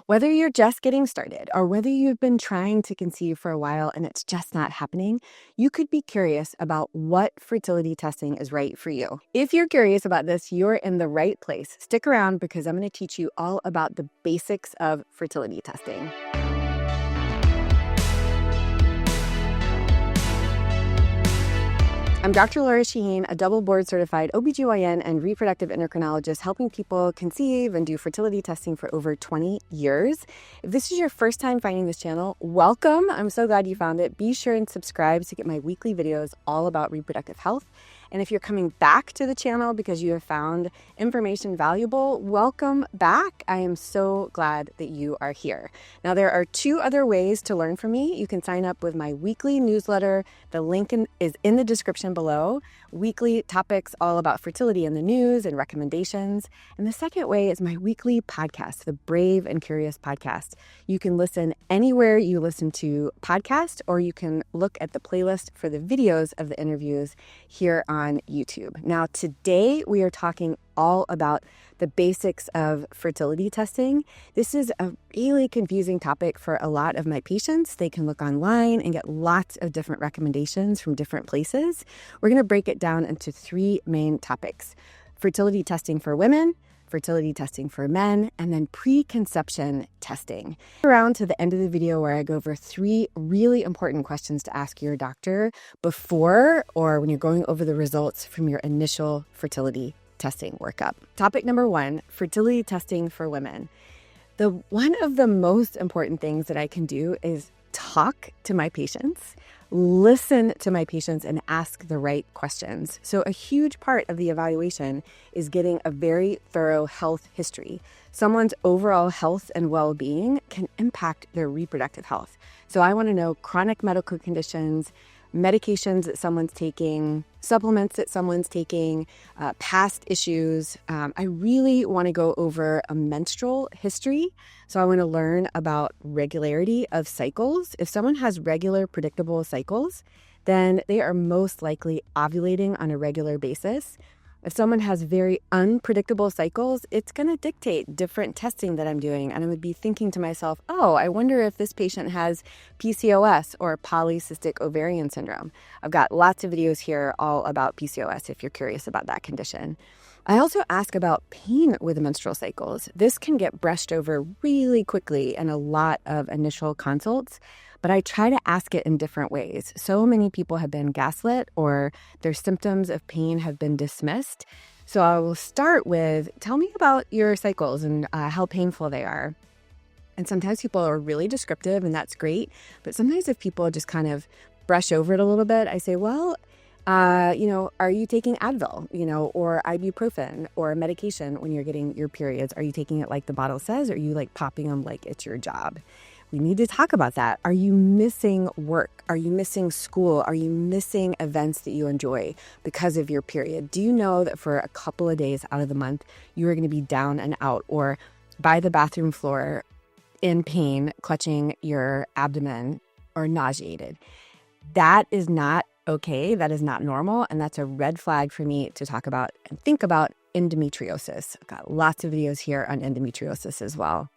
Whether you're just getting started or whether you've been trying to conceive for a while and it's just not happening, you could be curious about what fertility testing is right for you. If you're curious about this, you're in the right place. Stick around because I'm going to teach you all about the basics of fertility testing. I'm Dr. Lora Shahine, a double board certified OBGYN and reproductive endocrinologist, helping people conceive and do fertility testing for over 20 years. If this is your first time finding this channel, welcome. I'm so glad you found it. Be sure and subscribe to get my weekly videos all about reproductive health. And if you're coming back to the channel because you have found information valuable, welcome back. I am so glad that you are here. Now, there are two other ways to learn from me. You can sign up with my weekly newsletter. The link is in the description below. Weekly topics all about fertility in the news and recommendations. And the second way is my weekly podcast, the Brave and Curious podcast. You can listen anywhere you listen to podcasts, or you can look at the playlist for the videos of the interviews here on YouTube. Now, today we are talking all about the basics of fertility testing. This is a really confusing topic for a lot of my patients. They can look online and get lots of different recommendations from different places. We're going to break it down into three main topics: fertility testing for women, fertility testing for men, and then preconception testing. Around to the end of the video where I go over three really important questions to ask your doctor before or when you're going over the results from your initial fertility testing workup. Topic number one, fertility testing for women. One of the most important things that I can do is talk to my patients, listen to my patients, and ask the right questions. So a huge part of the evaluation is getting a very thorough health history. Someone's overall health and well-being can impact their reproductive health. So I want to know chronic medical conditions, medications that someone's taking, supplements that someone's taking, past issues. I really want to go over a menstrual history. So I want to learn about regularity of cycles. If someone has regular, predictable cycles, then they are most likely ovulating on a regular basis. If someone has very unpredictable cycles, it's going to dictate different testing that I'm doing. And I would be thinking to myself, oh, I wonder if this patient has PCOS or polycystic ovarian syndrome. I've got lots of videos here all about PCOS if you're curious about that condition. I also ask about pain with menstrual cycles. This can get brushed over really quickly in a lot of initial consults, but I try to ask it in different ways. So many people have been gaslit or their symptoms of pain have been dismissed. So I will start with, tell me about your cycles and how painful they are. And sometimes people are really descriptive and that's great. But sometimes if people just kind of brush over it a little bit, I say, well, are you taking Advil, or ibuprofen or medication when you're getting your periods? Are you taking it like the bottle says, or are you like popping them like it's your job? We need to talk about that. Are you missing work? Are you missing school? Are you missing events that you enjoy because of your period? Do you know that for a couple of days out of the month, you are going to be down and out or by the bathroom floor in pain, clutching your abdomen or nauseated? That is not okay. That is not normal. And that's a red flag for me to talk about and think about endometriosis. I've got lots of videos here on endometriosis as well.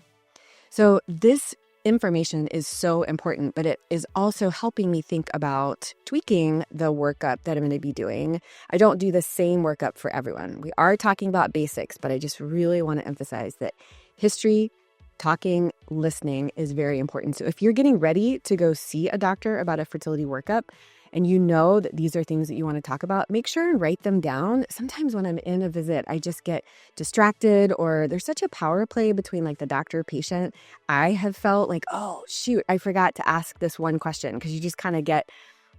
So this information is so important, but it is also helping me think about tweaking the workup that I'm going to be doing. I don't do the same workup for everyone. We are talking about basics, but I just really want to emphasize that history, talking, listening is very important. So if you're getting ready to go see a doctor about a fertility workup, and you know that these are things that you want to talk about, make sure and write them down. Sometimes when I'm in a visit, I just get distracted or there's such a power play between like the doctor patient. I have felt like, oh, shoot, I forgot to ask this one question because you just kind of get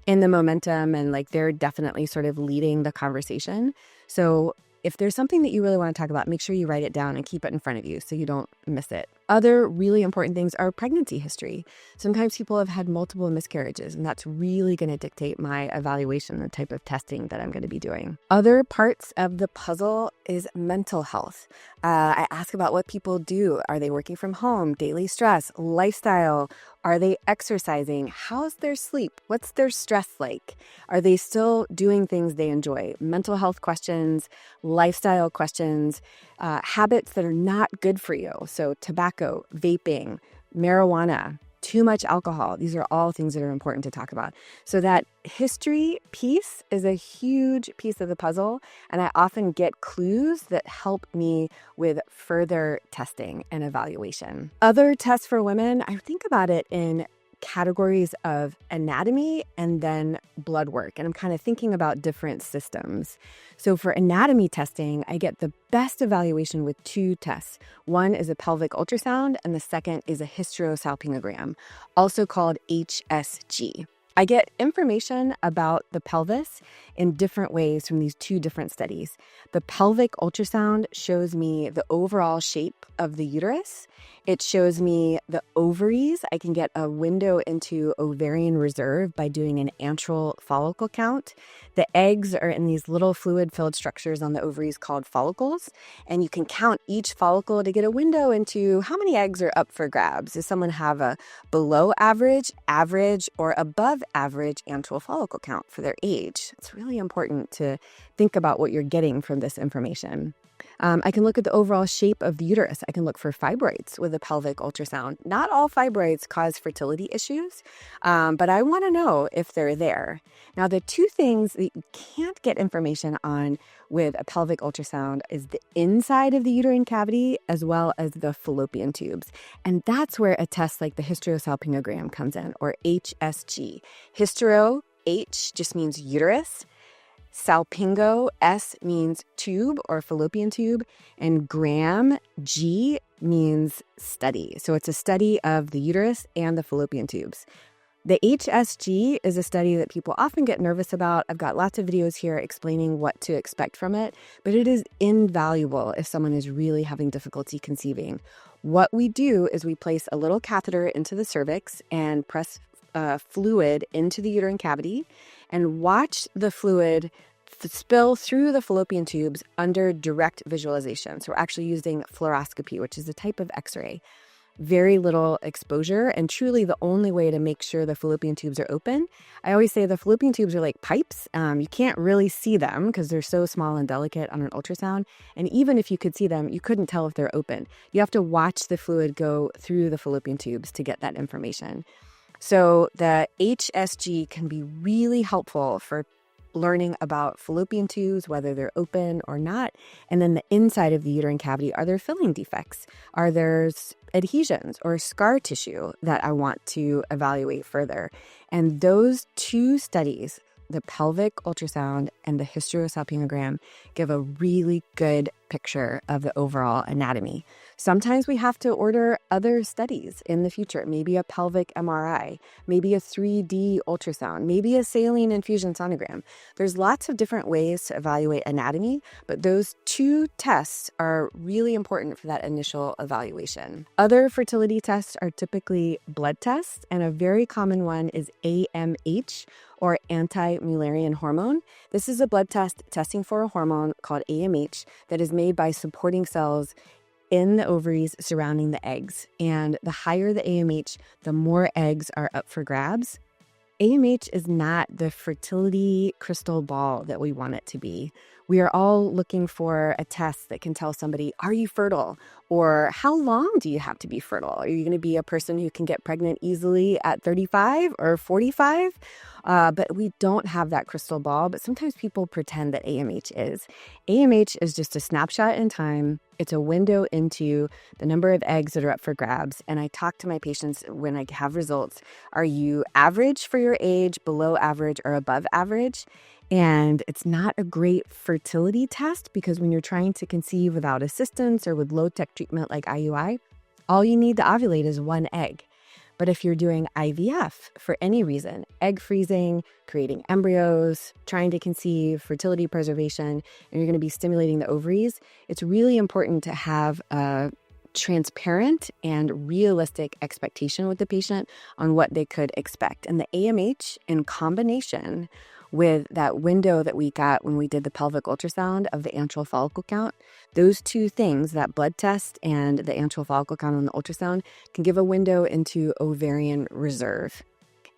in the momentum and like they're definitely sort of leading the conversation. So if there's something that you really want to talk about, make sure you write it down and keep it in front of you so you don't miss it. Other really important things are pregnancy history. Sometimes people have had multiple miscarriages, and that's really going to dictate my evaluation, the type of testing that I'm going to be doing. Other parts of the puzzle is mental health. I ask about what people do. Are they working from home? Daily stress, lifestyle. Are they exercising? How's their sleep? What's their stress like? Are they still doing things they enjoy? Mental health questions, lifestyle questions, habits that are not good for you. So tobacco, tobacco, vaping, marijuana, too much alcohol. These are all things that are important to talk about. So that history piece is a huge piece of the puzzle, and I often get clues that help me with further testing and evaluation. Other tests for women, I think about it in categories of anatomy and then blood work. And I'm kind of thinking about different systems. So for anatomy testing, I get the best evaluation with two tests. One is a pelvic ultrasound, and the second is a hysterosalpingogram, also called HSG. I get information about the pelvis in different ways from these two different studies. The pelvic ultrasound shows me the overall shape of the uterus. It shows me the ovaries. I can get a window into ovarian reserve by doing an antral follicle count. The eggs are in these little fluid-filled structures on the ovaries called follicles, and you can count each follicle to get a window into how many eggs are up for grabs. Does someone have a below average, average, or above average antral follicle count for their age? It's really important to think about what you're getting from this information. I can look at the overall shape of the uterus. I can look for fibroids with a pelvic ultrasound. Not all fibroids cause fertility issues, but I want to know if they're there. Now, the two things that you can't get information on with a pelvic ultrasound is the inside of the uterine cavity as well as the fallopian tubes. And that's where a test like the hysterosalpingogram comes in, or HSG. Hystero, H, just means uterus. Salpingo, S, means tube or fallopian tube, and gram, G, means study. So it's a study of the uterus and the fallopian tubes. The HSG is a study that people often get nervous about. I've got lots of videos here explaining what to expect from it, but it is invaluable if someone is really having difficulty conceiving. What we do is we place a little catheter into the cervix and press fluid into the uterine cavity and watch the fluid spill through the fallopian tubes under direct visualization. So we're actually using fluoroscopy, which is a type of X-ray. Very little exposure, and truly the only way to make sure the fallopian tubes are open. I always say the fallopian tubes are like pipes. You can't really see them because they're so small and delicate on an ultrasound. And even if you could see them, you couldn't tell if they're open. You have to watch the fluid go through the fallopian tubes to get that information. So the HSG can be really helpful for learning about fallopian tubes, whether they're open or not. And then the inside of the uterine cavity, are there filling defects? Are there adhesions or scar tissue that I want to evaluate further? And those two studies, the pelvic ultrasound and the hysterosalpingogram, give a really good picture of the overall anatomy. Sometimes we have to order other studies in the future, maybe a pelvic MRI, maybe a 3D ultrasound, maybe a saline infusion sonogram. There's lots of different ways to evaluate anatomy, but those two tests are really important for that initial evaluation. Other fertility tests are typically blood tests, and a very common one is AMH, or anti-Mullerian hormone. This is a blood test testing for a hormone called AMH that is made by supporting cells in the ovaries surrounding the eggs. And the higher the AMH, the more eggs are up for grabs. AMH is not the fertility crystal ball that we want it to be. We are all looking for a test that can tell somebody, are you fertile? Or how long do you have to be fertile? Are you going to be a person who can get pregnant easily at 35 or 45? But we don't have that crystal ball, but sometimes people pretend that AMH is. AMH is just a snapshot in time. It's a window into the number of eggs that are up for grabs. And I talk to my patients when I have results. Are you average for your age, below average, or above average? And it's not a great fertility test because when you're trying to conceive without assistance or with low-tech treatment like IUI, all you need to ovulate is one egg. But if you're doing IVF for any reason, egg freezing, creating embryos, trying to conceive, fertility preservation, and you're going to be stimulating the ovaries, it's really important to have a transparent and realistic expectation with the patient on what they could expect. And the AMH in combination with that window that we got when we did the pelvic ultrasound of the antral follicle count, those two things, that blood test and the antral follicle count on the ultrasound, can give a window into ovarian reserve.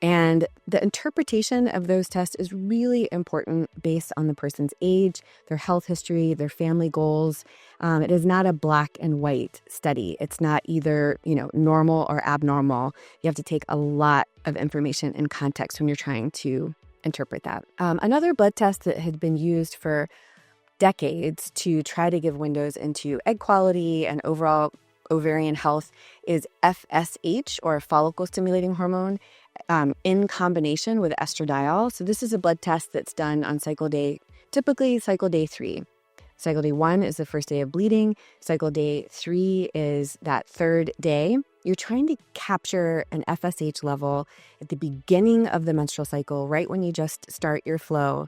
And the interpretation of those tests is really important based on the person's age, their health history, their family goals. It is not a black and white study. It's not either, normal or abnormal. You have to take a lot of information in context when you're trying to interpret that. Another blood test that had been used for decades to try to give windows into egg quality and overall ovarian health is FSH, or follicle stimulating hormone, in combination with estradiol. So this is a blood test that's done on cycle day, typically cycle day 3. Cycle day 1 is the first day of bleeding. Cycle day 3 is that third day. You're trying to capture an FSH level at the beginning of the menstrual cycle, right when you just start your flow.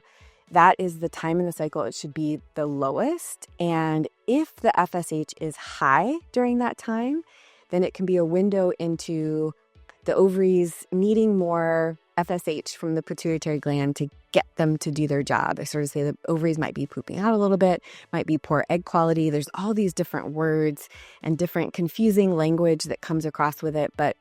That is the time in the cycle it should be the lowest. And if the FSH is high during that time, then it can be a window into the ovaries needing more FSH from the pituitary gland to get them to do their job. I sort of say the ovaries might be pooping out a little bit, might be poor egg quality. There's all these different words and different confusing language that comes across with it. But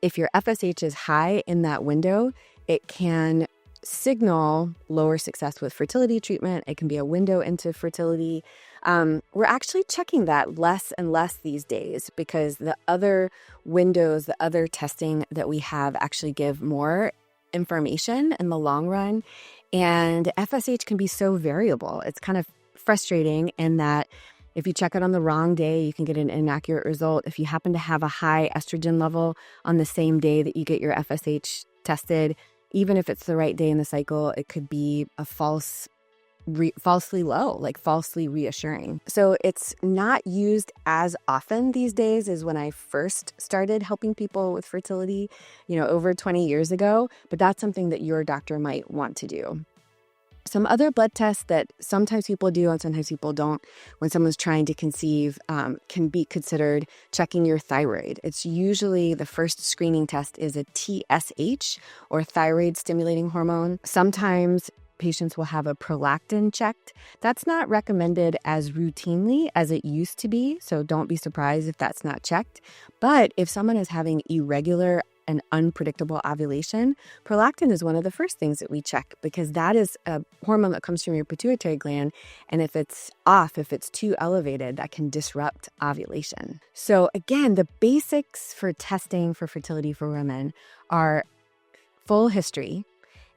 if your FSH is high in that window, it can signal lower success with fertility treatment. It can be a window into fertility. We're actually checking that less and less these days because the other windows, the other testing that we have actually give more information in the long run. And FSH can be so variable. It's kind of frustrating in that if you check it on the wrong day, you can get an inaccurate result. If you happen to have a high estrogen level on the same day that you get your FSH tested, even if it's the right day in the cycle, it could be a falsely low, like falsely reassuring. So it's not used as often these days as when I first started helping people with fertility, over 20 years ago, but that's something that your doctor might want to do. Some other blood tests that sometimes people do and sometimes people don't when someone's trying to conceive can be considered checking your thyroid. It's usually the first screening test is a TSH, or thyroid stimulating hormone. Sometimes patients will have a prolactin checked. That's not recommended as routinely as it used to be, so don't be surprised if that's not checked. But if someone is having irregular and unpredictable ovulation, prolactin is one of the first things that we check because that is a hormone that comes from your pituitary gland. And if it's off, if it's too elevated, that can disrupt ovulation. So again, the basics for testing for fertility for women are full history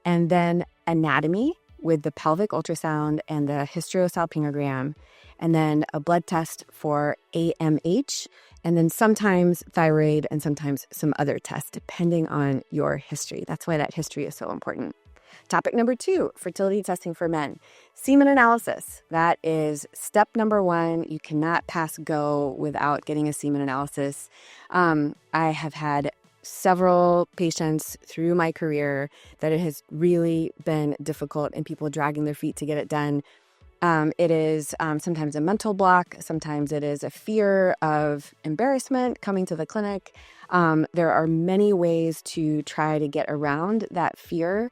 and then anatomy with the pelvic ultrasound and the hysterosalpingogram, and then a blood test for AMH, and then sometimes thyroid and sometimes some other tests, depending on your history. That's why that history is so important. Topic number 2, fertility testing for men. Semen analysis. That is step number 1. You cannot pass go without getting a semen analysis. I have had several patients through my career that it has really been difficult and people dragging their feet to get it done. It is sometimes a mental block. Sometimes it is a fear of embarrassment coming to the clinic. There are many ways to try to get around that fear.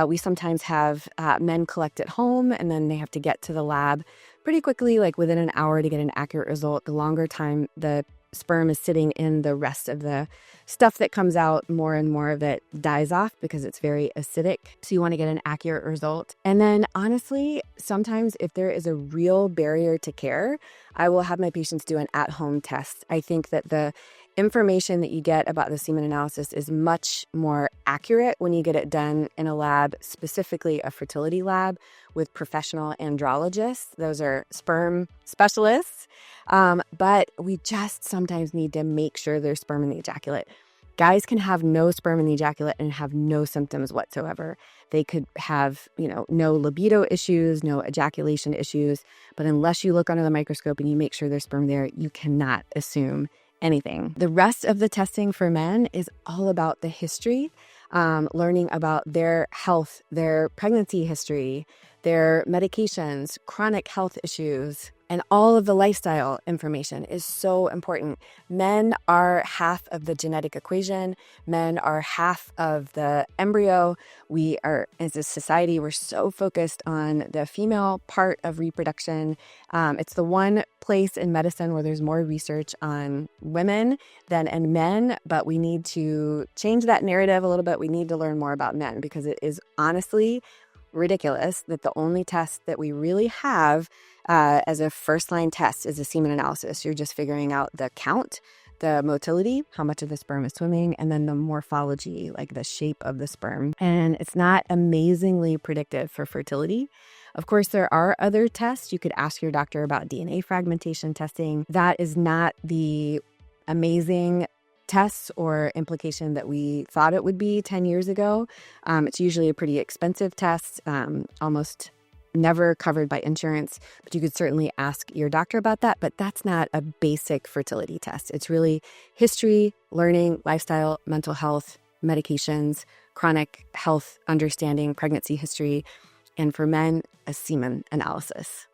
We sometimes have men collect at home and then they have to get to the lab pretty quickly, like within an hour to get an accurate result. The longer time the sperm is sitting in the rest of the stuff that comes out, more and more of it dies off because it's very acidic. So you want to get an accurate result. And then honestly, sometimes if there is a real barrier to care, I will have my patients do an at-home test. I think that the information that you get about the semen analysis is much more accurate when you get it done in a lab, specifically a fertility lab with professional andrologists. Those are sperm specialists. But we just sometimes need to make sure there's sperm in the ejaculate. Guys can have no sperm in the ejaculate and have no symptoms whatsoever. They could have, no libido issues, no ejaculation issues, but unless you look under the microscope and you make sure there's sperm there, you cannot assume anything. The rest of the testing for men is all about the history, learning about their health, their pregnancy history, their medications, chronic health issues, and all of the lifestyle information is so important. Men are half of the genetic equation. Men are half of the embryo. We are, as a society, we're so focused on the female part of reproduction. It's the one place in medicine where there's more research on women than in men, but we need to change that narrative a little bit. We need to learn more about men because it is honestly ridiculous that the only test that we really have as a first-line test is a semen analysis. You're just figuring out the count, the motility, how much of the sperm is swimming, and then the morphology, like the shape of the sperm. And it's not amazingly predictive for fertility. Of course, there are other tests. You could ask your doctor about DNA fragmentation testing. That is not the amazing tests or implication that we thought it would be 10 years ago. It's usually a pretty expensive test, almost never covered by insurance, but you could certainly ask your doctor about that. But that's not a basic fertility test. It's really history, learning, lifestyle, mental health, medications, chronic health understanding, pregnancy history, and for men, a semen analysis.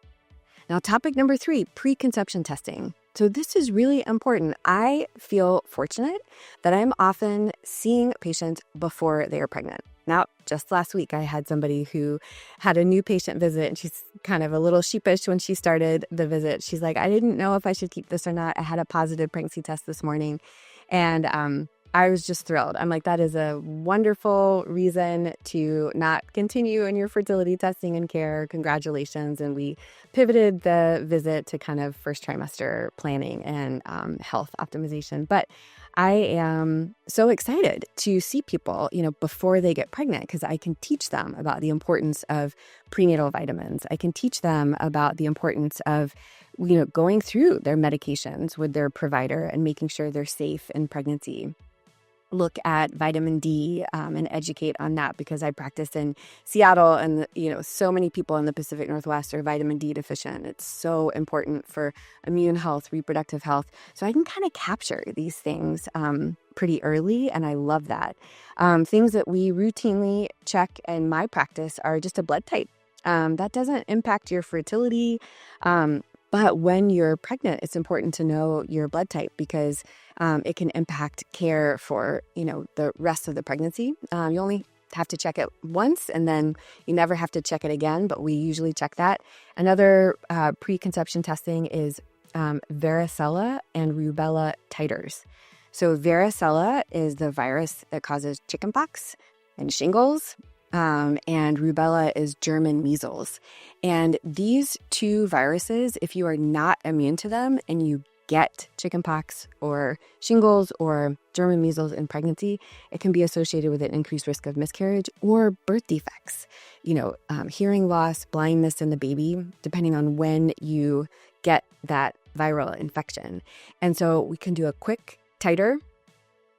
Now, topic number 3, preconception testing. So this is really important. I feel fortunate that I'm often seeing patients before they are pregnant. Now, just last week, I had somebody who had a new patient visit, and she's kind of a little sheepish when she started the visit. She's like, I didn't know if I should keep this or not. I had a positive pregnancy test this morning, and I was just thrilled. I'm like, that is a wonderful reason to not continue in your fertility testing and care. Congratulations. And we pivoted the visit to kind of first trimester planning and health optimization. But I am so excited to see people, before they get pregnant, because I can teach them about the importance of prenatal vitamins. I can teach them about the importance of, going through their medications with their provider and making sure they're safe in pregnancy. Look at vitamin D and educate on that, because I practice in Seattle, and so many people in the Pacific Northwest are vitamin D deficient. It's so important for immune health, reproductive health. So I can kind of capture these things pretty early, and I love that. Things that we routinely check in my practice are just a blood type. That doesn't impact your fertility. But when you're pregnant, it's important to know your blood type, because it can impact care for, the rest of the pregnancy. You only have to check it once, and then you never have to check it again, but we usually check that. Another preconception testing is varicella and rubella titers. So varicella is the virus that causes chickenpox and shingles. And rubella is German measles. And these two viruses, if you are not immune to them and you get chickenpox or shingles or German measles in pregnancy, it can be associated with an increased risk of miscarriage or birth defects, hearing loss, blindness in the baby, depending on when you get that viral infection. And so we can do a quick titer.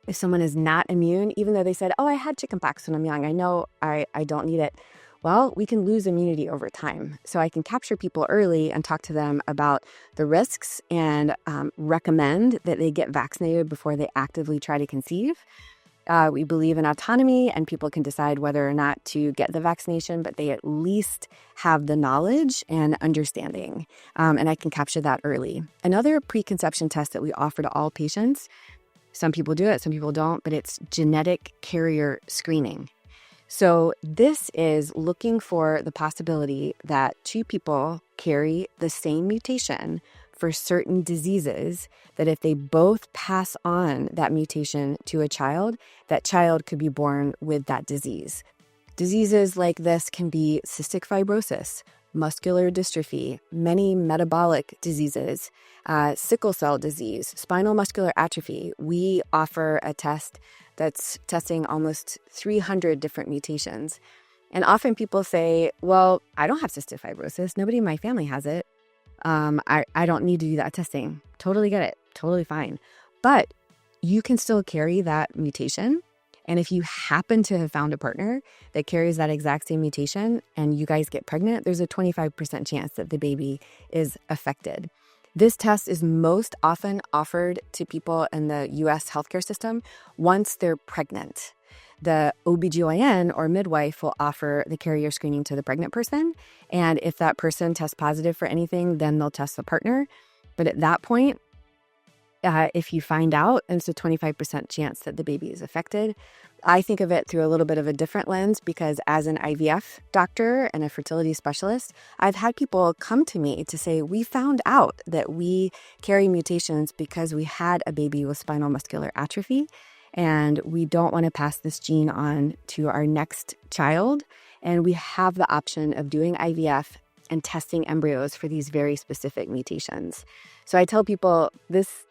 If someone is not immune, even though they said, I had chickenpox when I'm young, I know I don't need it. Well, we can lose immunity over time. So I can capture people early and talk to them about the risks and recommend that they get vaccinated before they actively try to conceive. We believe in autonomy, and people can decide whether or not to get the vaccination, but they at least have the knowledge and understanding. And I can capture that early. Another preconception test that we offer to all patients, some people do it, some people don't, but it's genetic carrier screening. So this is looking for the possibility that two people carry the same mutation for certain diseases, that if they both pass on that mutation to a child, that child could be born with that disease. Diseases like this can be cystic fibrosis, muscular dystrophy, many metabolic diseases, sickle cell disease, spinal muscular atrophy. We offer a test that's testing almost 300 different mutations. And often people say, well, I don't have cystic fibrosis. Nobody in my family has it. I don't need to do that testing. Totally get it. Totally fine. But you can still carry that mutation. And if you happen to have found a partner that carries that exact same mutation and you guys get pregnant, there's a 25% chance that the baby is affected. This test is most often offered to people in the U.S. healthcare system once they're pregnant. the OBGYN or midwife will offer the carrier screening to the pregnant person. And if that person tests positive for anything, then they'll test the partner. But at that point, if you find out, and it's a 25% chance that the baby is affected. I think of it through a little bit of a different lens because as an IVF doctor and a fertility specialist, I've had people come to me to say, we found out that we carry mutations because we had a baby with spinal muscular atrophy, and we don't want to pass this gene on to our next child. And we have the option of doing IVF and testing embryos for these very specific mutations. So I tell people this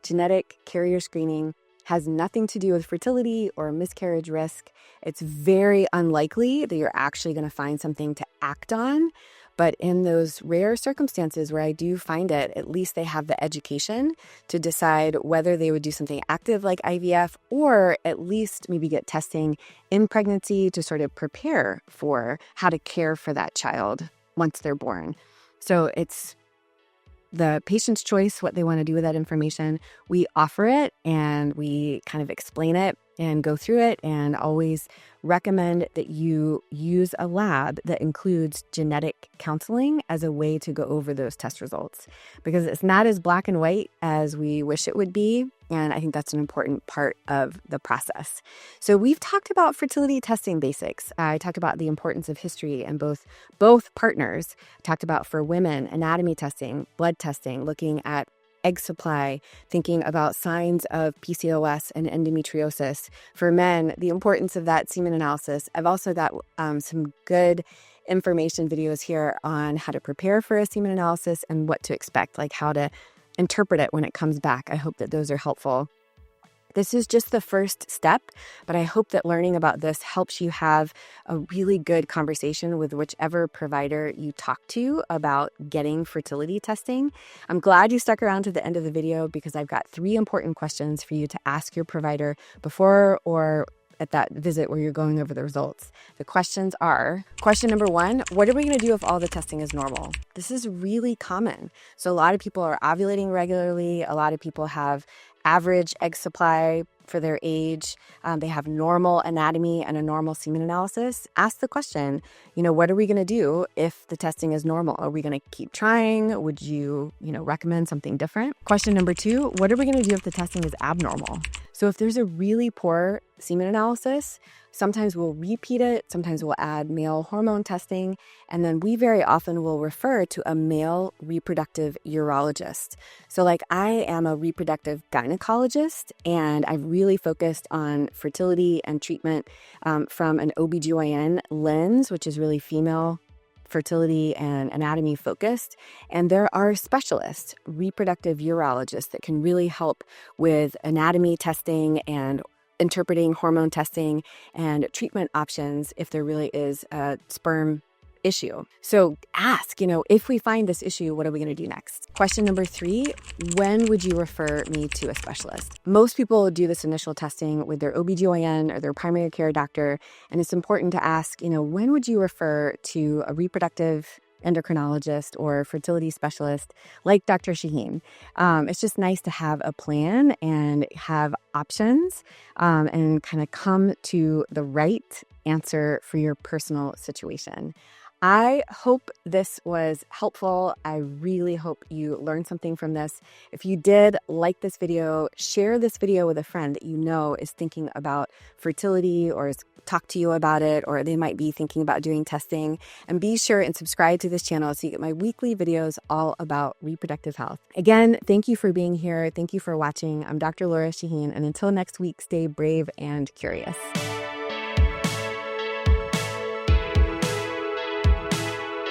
genetic carrier screening has nothing to do with fertility or miscarriage risk. It's very unlikely that you're actually going to find something to act on. But in those rare circumstances where I do find it, at least they have the education to decide whether they would do something active like IVF or at least maybe get testing in pregnancy to sort of prepare for how to care for that child once they're born. So it's the patient's choice, what they want to do with that information. We offer it and we kind of explain it and go through it, and always recommend that you use a lab that includes genetic counseling as a way to go over those test results, because it's not as black and white as we wish it would be. And I think that's an important part of the process. So we've talked about fertility testing basics. I talked about the importance of history and both partners. I talked about for women, anatomy testing, blood testing, looking at egg supply, thinking about signs of PCOS and endometriosis. For men, the importance of that semen analysis. I've also got some good information videos here on how to prepare for a semen analysis and what to expect, like how to interpret it when it comes back. I hope that those are helpful. This is just the first step, but I hope that learning about this helps you have a really good conversation with whichever provider you talk to about getting fertility testing. I'm glad you stuck around to the end of the video because I've got 3 important questions for you to ask your provider before or at that visit where you're going over the results. The questions are, question number 1, what are we going to do if all the testing is normal? This is really common. So a lot of people are ovulating regularly. A lot of people have average egg supply for their age. They have normal anatomy and a normal semen analysis. Ask the question, what are we going to do if the testing is normal? Are we going to keep trying? Would you, recommend something different? Question number 2, what are we going to do if the testing is abnormal? So if there's a really poor semen analysis, sometimes we'll repeat it, sometimes we'll add male hormone testing, and then we very often will refer to a male reproductive urologist. So like I am a reproductive gynecologist, and I've really focused on fertility and treatment from an OBGYN lens, which is really female fertility and anatomy focused. And there are specialists, reproductive urologists, that can really help with anatomy testing and interpreting hormone testing and treatment options if there really is a sperm issue. So ask, if we find this issue, what are we going to do next? Question number 3, when would you refer me to a specialist? Most people do this initial testing with their OBGYN or their primary care doctor. And it's important to ask, when would you refer to a reproductive endocrinologist or fertility specialist like Dr. Shahine? It's just nice to have a plan and have options and kind of come to the right answer for your personal situation. I hope this was helpful. I really hope you learned something from this. If you did like this video, share this video with a friend that you know is thinking about fertility or has talked to you about it, or they might be thinking about doing testing. And be sure and subscribe to this channel so you get my weekly videos all about reproductive health. Again, thank you for being here. Thank you for watching. I'm Dr. Lora Shahine, and until next week, stay brave and curious.